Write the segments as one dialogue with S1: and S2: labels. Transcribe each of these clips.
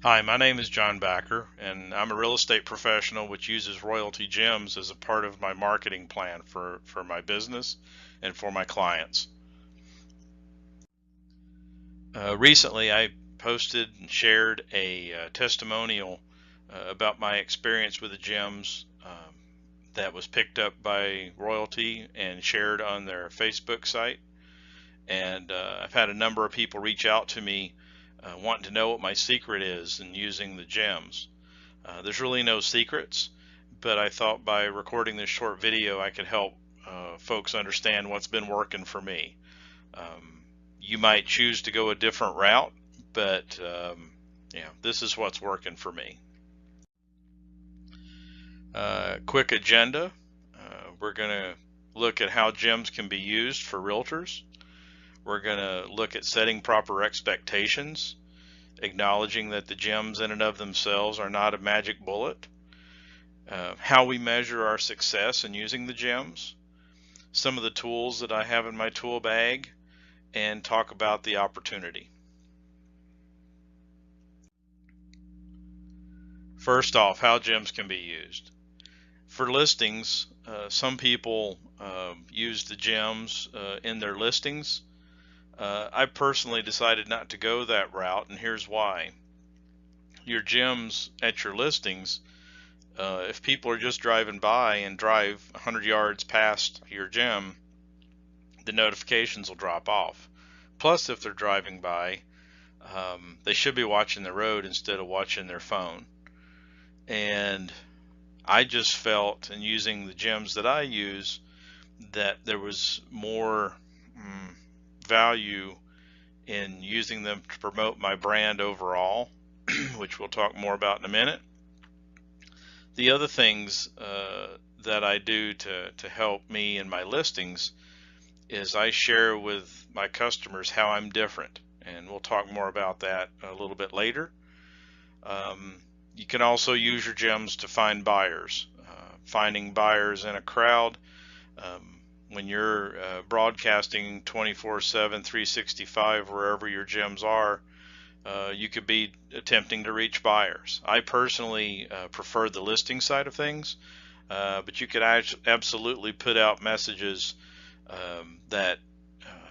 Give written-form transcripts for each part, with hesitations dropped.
S1: Hi, my name is John Backer, and I'm a real estate professional which uses Royalty Gems as a part of my marketing plan for my business and for my clients. Recently, I posted and shared a testimonial about my experience with the gems that was picked up by Royalty and shared on their Facebook site. And I've had a number of people reach out to me wanting to know what my secret is in using the gems. There's really no secrets, but I thought by recording this short video I could help folks understand what's been working for me. You might choose to go a different route, but this is what's working for me. Quick agenda. We're going to look at how gems can be used for realtors. We're going to look at setting proper expectations, acknowledging that the gems in and of themselves are not a magic bullet. How we measure our success in using the gems, some of the tools that I have in my tool bag, and talk about the opportunity. First off, how gems can be used. For listings, some people use the gems in their listings. I personally decided not to go that route, and here's why. Your gems at your listings, if people are just driving by and drive 100 yards past your gem, the notifications will drop off. Plus, if they're driving by, they should be watching the road instead of watching their phone. And I just felt, in using the gems that I use, that there was more value in using them to promote my brand overall, which we'll talk more about in a minute. The other things that I do to help me in my listings is I share with my customers how I'm different, and we'll talk more about that a little bit later. You can also use your gems to find buyers. Finding buyers in a crowd, when you're broadcasting 24/7, 365, wherever your gems are, you could be attempting to reach buyers. I personally prefer the listing side of things, but you could absolutely put out messages that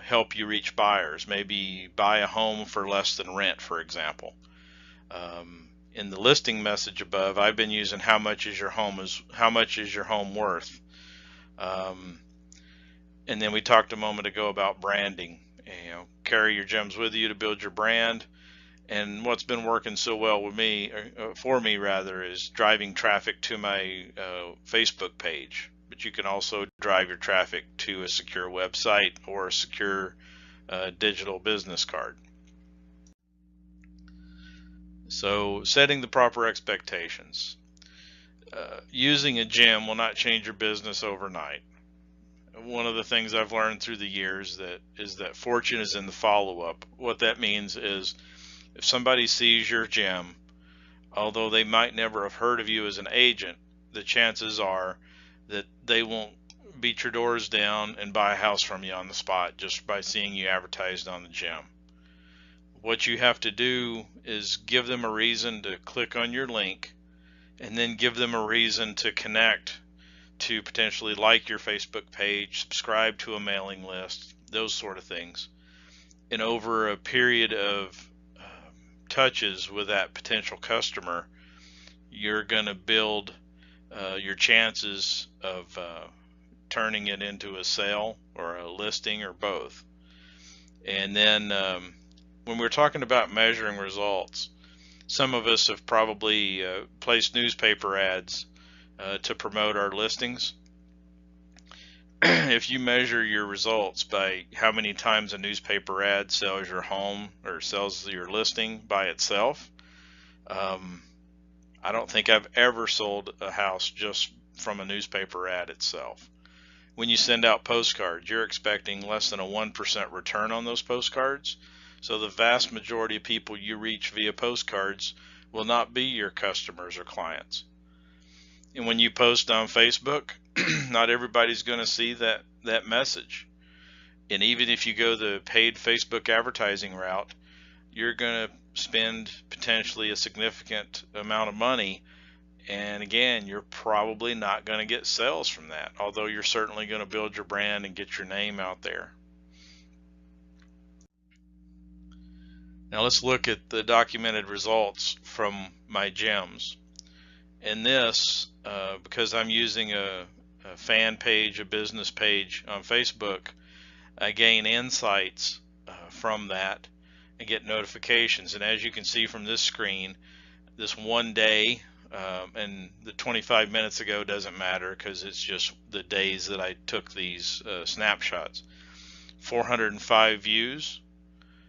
S1: help you reach buyers. Maybe buy a home for less than rent, for example. In the listing message above, I've been using how much is your home worth. And then we talked a moment ago about branding. Carry your gems with you to build your brand. And what's been working so well with me, for me rather, is driving traffic to my Facebook page. But you can also drive your traffic to a secure website or a secure digital business card. So, setting the proper expectations. Using a gem will not change your business overnight. One of the things I've learned through the years is that fortune is in the follow-up. What that means is, if somebody sees your gem, although they might never have heard of you as an agent, the chances are that they won't beat your doors down and buy a house from you on the spot just by seeing you advertised on the gem. What you have to do is give them a reason to click on your link, and then give them a reason to connect, to potentially like your Facebook page, subscribe to a mailing list, those sort of things. And over a period of touches with that potential customer, you're going to build your chances of turning it into a sale or a listing or both. And then when we're talking about measuring results, some of us have probably placed newspaper ads to promote our listings. If you measure your results by how many times a newspaper ad sells your home or sells your listing by itself, I don't think I've ever sold a house just from a newspaper ad itself. When you send out postcards, you're expecting less than a 1% return on those postcards. So the vast majority of people you reach via postcards will not be your customers or clients. And when you post on Facebook, not everybody's going to see that message. And even if you go the paid Facebook advertising route, you're going to spend potentially a significant amount of money, and again, you're probably not going to get sales from that, although you're certainly going to build your brand and get your name out there. Now let's look at the documented results from my gems. In this, because I'm using a fan page, a business page on Facebook, I gain insights from that and get notifications. And as you can see from this screen, this one day, and the 25 minutes ago doesn't matter because it's just the days that I took these snapshots. 405 views,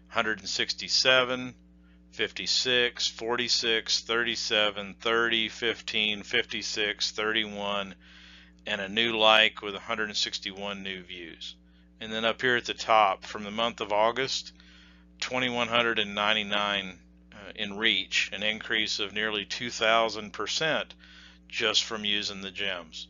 S1: 167, 56, 46, 37, 30, 15, 56, 31, and a new like with 161 new views. And then up here at the top, from the month of August, 2,199 in reach, an increase of nearly 2,000% just from using the gems.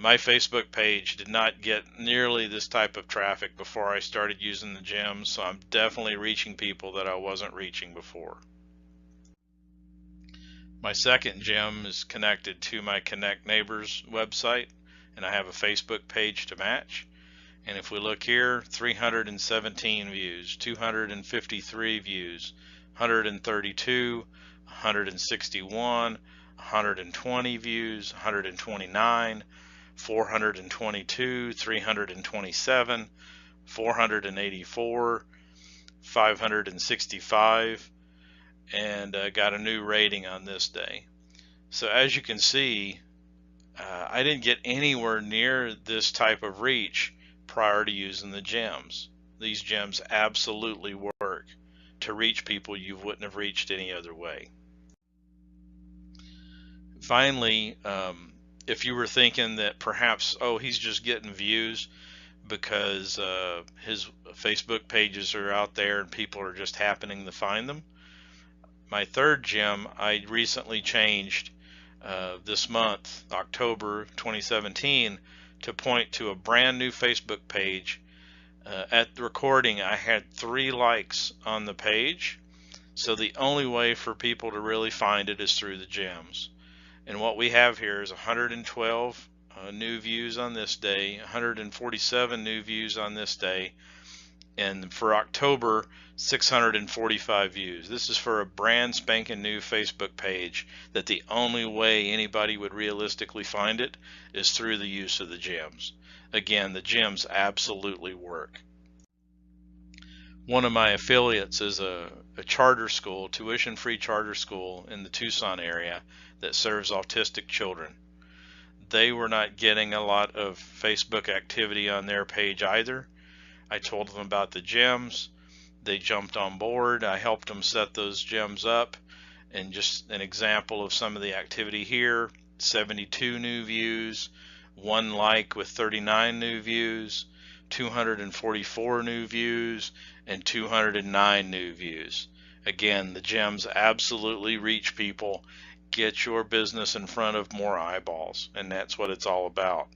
S1: My Facebook page did not get nearly this type of traffic before I started using the gems, so I'm definitely reaching people that I wasn't reaching before. My second gem is connected to my Connect Neighbors website, and I have a Facebook page to match. And if we look here, 317 views, 253 views, 132, 161, 120 views, 129, 422, 327, 484, 565, and got a new rating on this day. So as you can see, I didn't get anywhere near this type of reach prior to using the gems. These gems absolutely work to reach people you wouldn't have reached any other way. Finally, if you were thinking that perhaps, oh, he's just getting views because his Facebook pages are out there and people are just happening to find them, my third gem I recently changed this month, October 2017, to point to a brand new Facebook page. At the recording, I had 3 likes on the page, so the only way for people to really find it is through the gems. And what we have here is 112 new views on this day, 147 new views on this day, and for October, 645 views. This is for a brand spanking new Facebook page that the only way anybody would realistically find it is through the use of the gems. Again, the gems absolutely work. One of my affiliates is a charter school, tuition-free charter school in the Tucson area that serves autistic children. They were not getting a lot of Facebook activity on their page either. I told them about the gems. They jumped on board. I helped them set those gems up, and just an example of some of the activity here: 72 new views, 1 like with 39 new views, 244 new views, and 209 new views. Again, the gems absolutely reach people, get your business in front of more eyeballs, and that's what it's all about.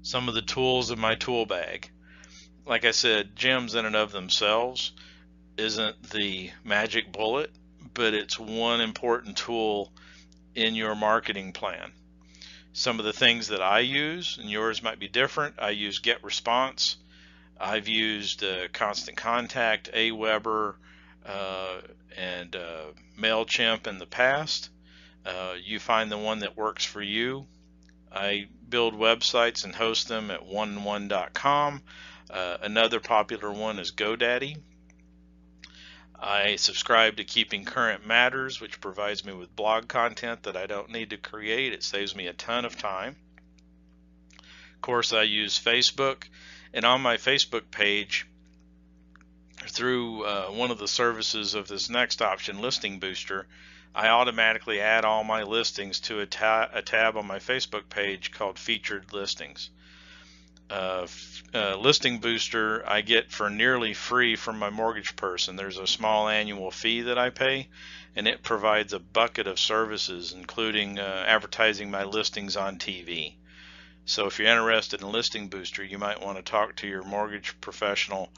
S1: Some of the tools in my tool bag. Like I said, gems in and of themselves isn't the magic bullet, but it's one important tool in your marketing plan. Some of the things that I use, and yours might be different, I use GetResponse. I've used Constant Contact, Aweber, and MailChimp in the past. You find the one that works for you. I build websites and host them at oneone.com. Another popular one is GoDaddy. I subscribe to Keeping Current Matters, which provides me with blog content that I don't need to create. It saves me a ton of time. Of course, I use Facebook, and on my Facebook page, through one of the services of this next option, Listing Booster, I automatically add all my listings to a tab on my Facebook page called Featured Listings. Listing Booster I get for nearly free from my mortgage person. There's a small annual fee that I pay, and it provides a bucket of services, including advertising my listings on TV. So if you're interested in Listing Booster, you might want to talk to your mortgage professional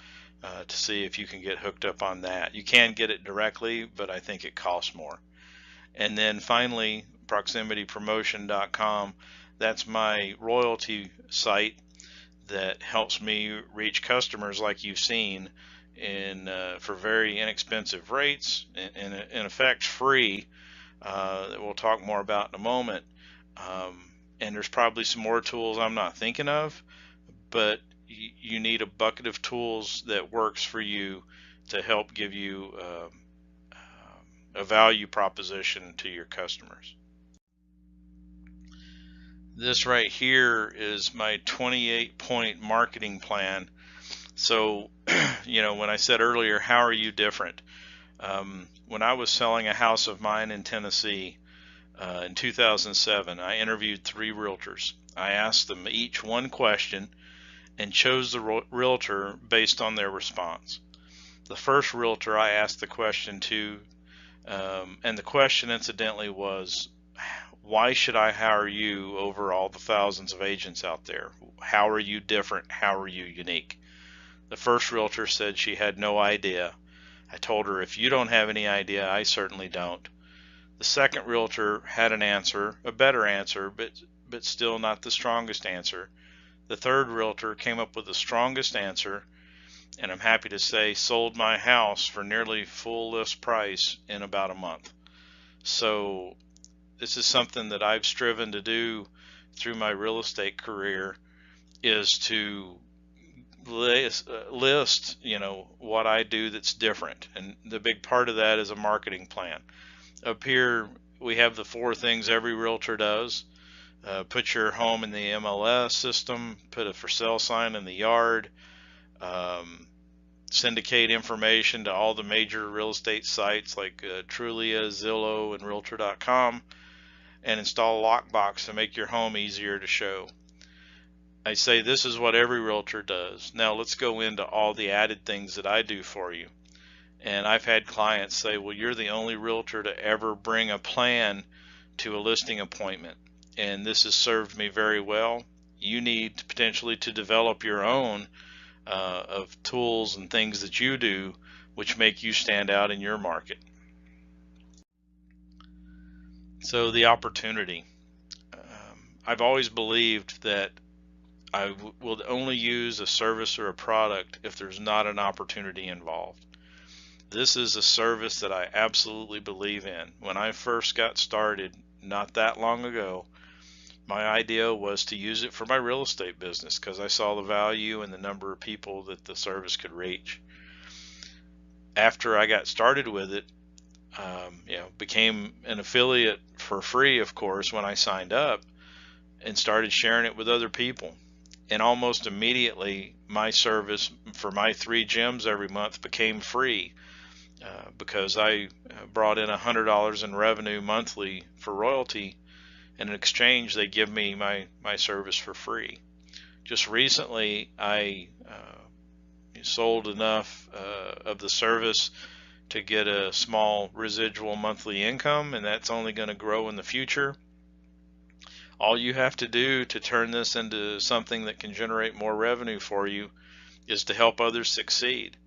S1: to see if you can get hooked up on that. You can get it directly, but I think it costs more. And then finally, proximitypromotion.com. That's my royalty site that helps me reach customers like you've seen for very inexpensive rates, in effect free, that we'll talk more about in a moment. And there's probably some more tools I'm not thinking of, but you need a bucket of tools that works for you to help give you a value proposition to your customers. This right here is my 28-point marketing plan. So, when I said earlier, how are you different? When I was selling a house of mine in Tennessee in 2007, I interviewed 3 realtors. I asked them each one question and chose the realtor based on their response. The first realtor I asked the question to, and the question incidentally was, why should I hire you over all the thousands of agents out there? How are you different? How are you unique? The first realtor said she had no idea. I told her, if you don't have any idea, I certainly don't. The second realtor had an answer, a better answer, but still not the strongest answer. The third realtor came up with the strongest answer, and I'm happy to say sold my house for nearly full list price in about a month. So this is something that I've striven to do through my real estate career, is to list what I do that's different, and the big part of that is a marketing plan. Up here we have the 4 things every realtor does. Put your home in the MLS system, put a for sale sign in the yard, syndicate information to all the major real estate sites like Trulia, Zillow, and Realtor.com, and install a lockbox to make your home easier to show. I say this is what every realtor does. Now let's go into all the added things that I do for you. And I've had clients say, well, you're the only realtor to ever bring a plan to a listing appointment, and this has served me very well. You need potentially to develop your own of tools and things that you do which make you stand out in your market. So the opportunity. I've always believed that I will only use a service or a product if there's not an opportunity involved. This is a service that I absolutely believe in. When I first got started not that long ago, my idea was to use it for my real estate business because I saw the value and the number of people that the service could reach. After I got started with it, became an affiliate for free, of course, when I signed up, and started sharing it with other people. And almost immediately, my service for my 3 gems every month became free because I brought in $100 in revenue monthly for Royaltie, and in exchange, they give me my service for free. Just recently, I sold enough of the service to get a small residual monthly income, and that's only going to grow in the future. All you have to do to turn this into something that can generate more revenue for you is to help others succeed.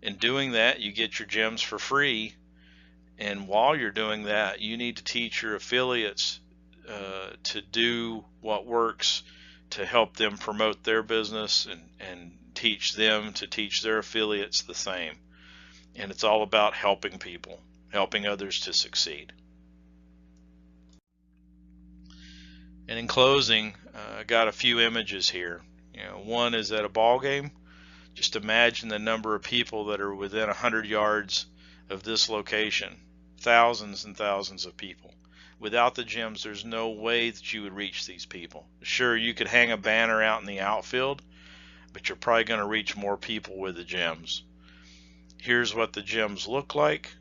S1: In doing that, you get your gems for free, and while you're doing that, you need to teach your affiliates to do what works to help them promote their business, and teach them to teach their affiliates the same. And it's all about helping people, helping others to succeed. And in closing, I got a few images here. One is at a ball game. Just imagine the number of people that are within 100 yards of this location. Thousands and thousands of people. Without the gems, there's no way that you would reach these people. Sure, you could hang a banner out in the outfield, but you're probably going to reach more people with the gems. Here's what the gems look like.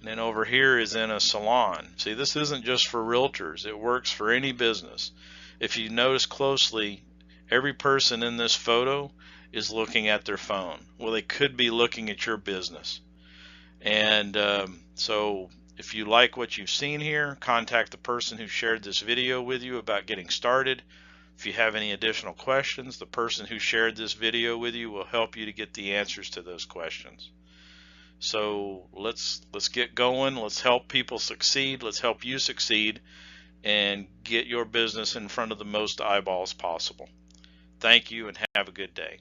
S1: And then over here is in a salon. See, this isn't just for realtors. It works for any business. If you notice closely, every person in this photo is looking at their phone. Well, they could be looking at your business. And so if you like what you've seen here, contact the person who shared this video with you about getting started. If you have any additional questions, the person who shared this video with you will help you to get the answers to those questions. So let's get going. Let's help people succeed. Let's help you succeed and get your business in front of the most eyeballs possible. Thank you and have a good day.